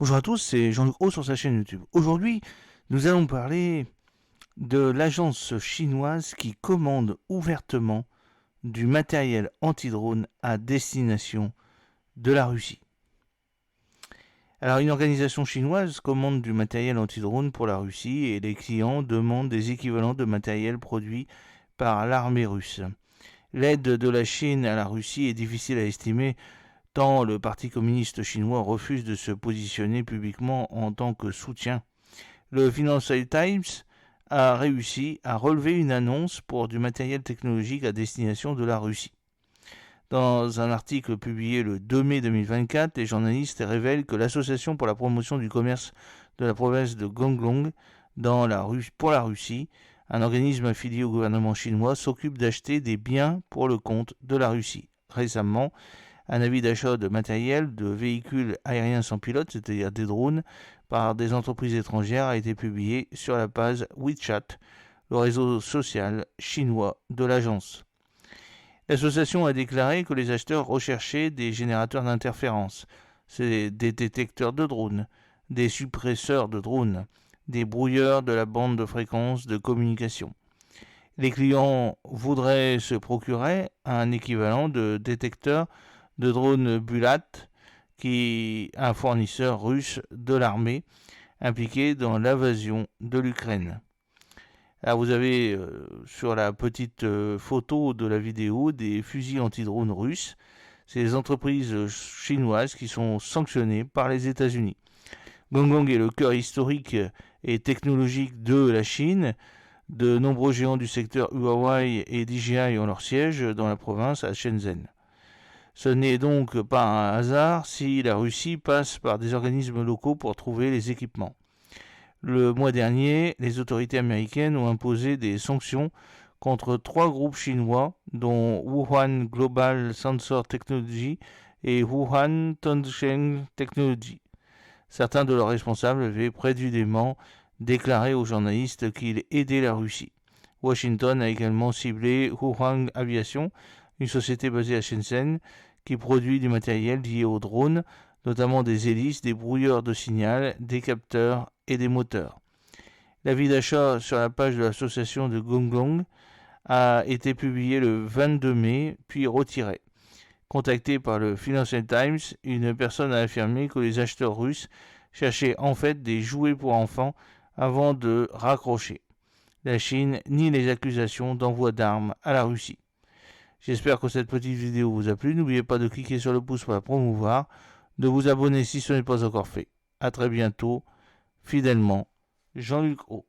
Bonjour à tous, c'est Jean-Luc Roux sur sa chaîne YouTube. Aujourd'hui, nous allons parler de l'agence chinoise qui commande ouvertement du matériel anti-drone à destination de la Russie. Alors, une organisation chinoise commande du matériel anti-drone pour la Russie et les clients demandent des équivalents de matériel produit par l'armée russe. L'aide de la Chine à la Russie est difficile à estimer tant le Parti communiste chinois refuse de se positionner publiquement en tant que soutien. Le Financial Times a réussi à relever une annonce pour du matériel technologique à destination de la Russie. Dans un article publié le 2 mai 2024, les journalistes révèlent que l'Association pour la promotion du commerce de la province de Guangdong pour la Russie, un organisme affilié au gouvernement chinois, s'occupe d'acheter des biens pour le compte de la Russie. Récemment, un avis d'achat de matériel de véhicules aériens sans pilote, c'est-à-dire des drones, par des entreprises étrangères a été publié sur la page WeChat, le réseau social chinois de l'agence. L'association a déclaré que les acheteurs recherchaient des générateurs d'interférences, c'est des détecteurs de drones, des suppresseurs de drones, des brouilleurs de la bande de fréquence de communication. Les clients voudraient se procurer un équivalent de détecteur de drones Bulat, qui est un fournisseur russe de l'armée impliqué dans l'invasion de l'Ukraine. Là, vous avez sur la petite photo de la vidéo des fusils anti-drones russes. C'est les entreprises chinoises qui sont sanctionnées par les États-Unis. Guangdong est le cœur historique et technologique de la Chine. De nombreux géants du secteur Huawei et DJI ont leur siège dans la province à Shenzhen. Ce n'est donc pas un hasard si la Russie passe par des organismes locaux pour trouver les équipements. Le mois dernier, les autorités américaines ont imposé des sanctions contre 3 groupes chinois, dont Wuhan Global Sensor Technology et Wuhan Tongsheng Technology. Certains de leurs responsables avaient prétendument déclaré aux journalistes qu'ils aidaient la Russie. Washington a également ciblé Wuhan Aviation, une société basée à Shenzhen qui produit du matériel lié aux drones, notamment des hélices, des brouilleurs de signal, des capteurs et des moteurs. L'avis d'achat sur la page de l'association de Guangdong a été publié le 22 mai, puis retiré. Contacté par le Financial Times, une personne a affirmé que les acheteurs russes cherchaient en fait des jouets pour enfants avant de raccrocher. La Chine nie les accusations d'envoi d'armes à la Russie. J'espère que cette petite vidéo vous a plu. N'oubliez pas de cliquer sur le pouce pour la promouvoir, de vous abonner si ce n'est pas encore fait. A très bientôt, fidèlement, Jean-Luc Roux.